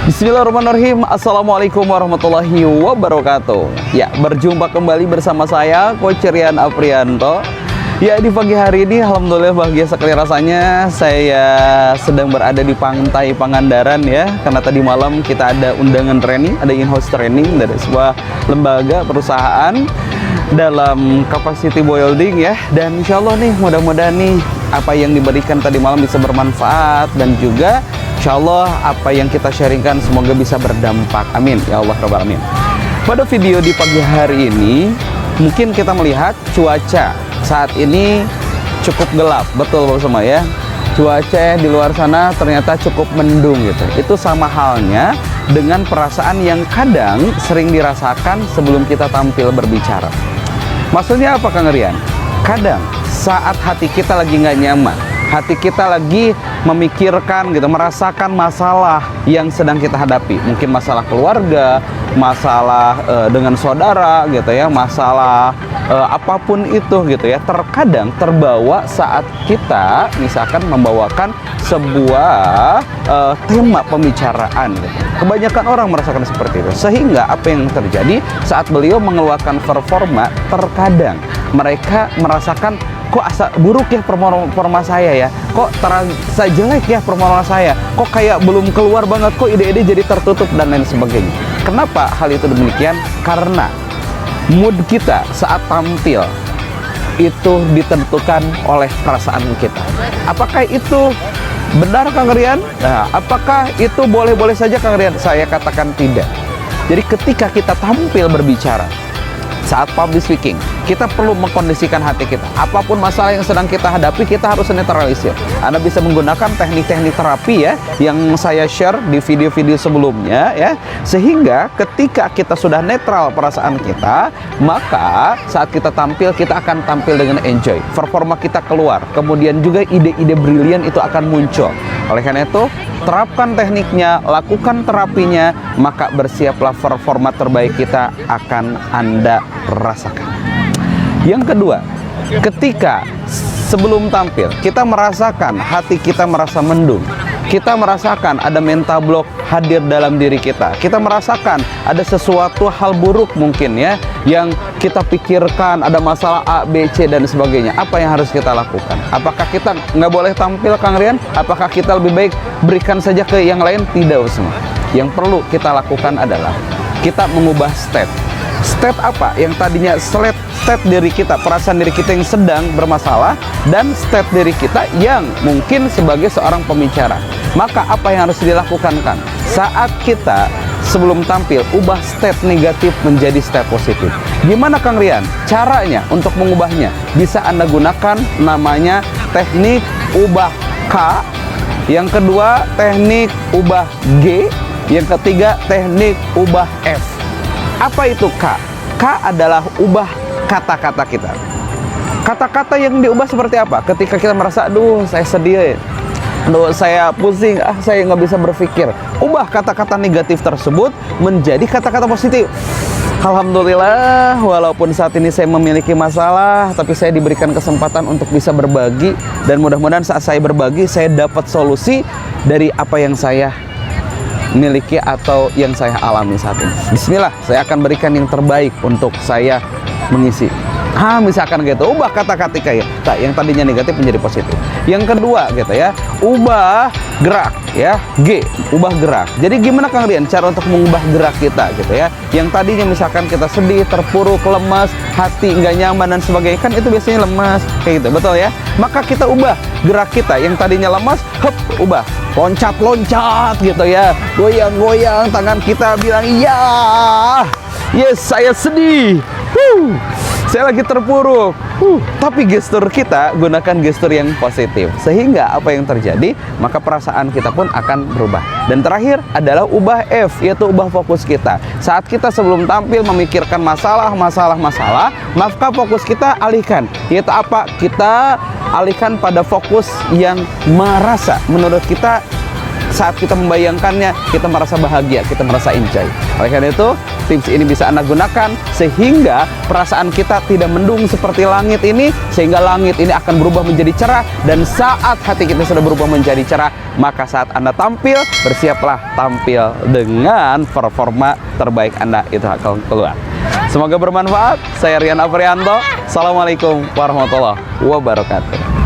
Bismillahirrahmanirrahim. Assalamualaikum warahmatullahi wabarakatuh. Ya, berjumpa kembali bersama saya Coach Rian Aprianto. Ya, di pagi hari ini alhamdulillah bahagia sekali rasanya. Saya sedang berada di pantai Pangandaran ya, karena tadi malam kita ada undangan training, ada in-house training dari sebuah lembaga perusahaan dalam capacity building ya. Dan insya Allah nih, mudah-mudahan nih apa yang diberikan tadi malam bisa bermanfaat, dan juga insya Allah apa yang kita sharingkan semoga bisa berdampak. Amin ya Allah rabbal alamin. Pada video di pagi hari ini mungkin kita melihat cuaca saat ini cukup gelap, betul Bapak semua ya. Cuaca di luar sana ternyata cukup mendung gitu. Itu sama halnya dengan perasaan yang kadang sering dirasakan sebelum kita tampil berbicara. Maksudnya apa Kang Rian? Kadang saat hati kita lagi nggak nyaman, hati kita lagi memikirkan gitu, merasakan masalah yang sedang kita hadapi, mungkin masalah keluarga, masalah dengan saudara gitu ya, masalah apapun itu gitu ya, terkadang terbawa saat kita misalkan membawakan sebuah tema pembicaraan gitu. Kebanyakan orang merasakan seperti itu, sehingga apa yang terjadi saat beliau mengeluarkan performa, terkadang mereka merasakan kok asa buruk ya performa saya ya, kok terasa jelek ya performa saya, kok kayak belum keluar banget, kok ide-ide jadi tertutup dan lain sebagainya. Kenapa hal itu demikian? Karena mood kita saat tampil itu ditentukan oleh perasaan kita. Apakah itu benar Kang Rian? Nah, apakah itu boleh-boleh saja Kang Rian? Saya katakan tidak. Jadi ketika kita tampil berbicara, saat public speaking, kita perlu mengkondisikan hati kita. Apapun masalah yang sedang kita hadapi, kita harus netralisir. Anda bisa menggunakan teknik-teknik terapi ya, yang saya share di video-video sebelumnya ya. Sehingga ketika kita sudah netral perasaan kita, maka saat kita tampil, kita akan tampil dengan enjoy. Performa kita keluar, kemudian juga ide-ide brilian itu akan muncul. Oleh karena itu, terapkan tekniknya, lakukan terapinya, maka bersiaplah performa terbaik kita akan Anda rasakan. Yang kedua, ketika sebelum tampil kita merasakan hati kita merasa mendung, kita merasakan ada mental block hadir dalam diri kita, kita merasakan ada sesuatu hal buruk mungkin ya yang kita pikirkan, ada masalah A, B, C dan sebagainya. Apa yang harus kita lakukan? Apakah kita nggak boleh tampil Kang Rian? Apakah kita lebih baik berikan saja ke yang lain? Tidak semua. Yang perlu kita lakukan adalah kita mengubah state. State apa? Yang tadinya state diri kita, perasaan diri kita yang sedang bermasalah, dan state diri kita yang mungkin sebagai seorang pembicara. Maka apa yang harus dilakukan kan? Saat kita sebelum tampil, ubah state negatif menjadi state positif. Gimana Kang Rian? Caranya untuk mengubahnya bisa Anda gunakan, namanya teknik ubah K. Yang kedua teknik ubah G. Yang ketiga teknik ubah F. Apa itu K? K adalah ubah kata-kata kita. Kata-kata yang diubah seperti apa? Ketika kita merasa, aduh saya sedih, aduh saya pusing, saya nggak bisa berpikir. Ubah kata-kata negatif tersebut menjadi kata-kata positif. Alhamdulillah, walaupun saat ini saya memiliki masalah, tapi saya diberikan kesempatan untuk bisa berbagi. Dan mudah-mudahan saat saya berbagi, saya dapat solusi dari apa yang saya miliki atau yang saya alami saat ini. Bismillah, saya akan berikan yang terbaik untuk saya mengisi. Misalkan gitu, ubah kata-kata ya, yang tadinya negatif menjadi positif. Yang kedua gitu ya, ubah gerak ya, G, ubah gerak. Jadi gimana Kang Rian cara untuk mengubah gerak kita gitu ya? Yang tadinya misalkan kita sedih, terpuruk, lemas, hati nggak nyaman dan sebagainya, kan itu biasanya lemas kayak gitu, betul ya? Maka kita ubah gerak kita yang tadinya lemas, ubah loncat-loncat gitu ya, goyang-goyang tangan kita, bilang iya, yes saya sedih, saya lagi terpuruk, tapi gestur kita gunakan gestur yang positif, sehingga apa yang terjadi, maka perasaan kita pun akan berubah. Dan terakhir adalah ubah F, yaitu ubah fokus kita. Saat kita sebelum tampil memikirkan masalah, maka fokus kita alihkan, yaitu apa? Kita alihkan pada fokus yang merasa menurut kita saat kita membayangkannya, kita merasa bahagia, kita merasa enjoy. Oleh karena itu, tips ini bisa Anda gunakan sehingga perasaan kita tidak mendung seperti langit ini, sehingga langit ini akan berubah menjadi cerah. Dan saat hati kita sudah berubah menjadi cerah, maka saat Anda tampil, bersiaplah tampil dengan performa terbaik Anda itu akan keluar. Semoga bermanfaat. Saya Rian Aprianto. Assalamualaikum warahmatullahi wabarakatuh.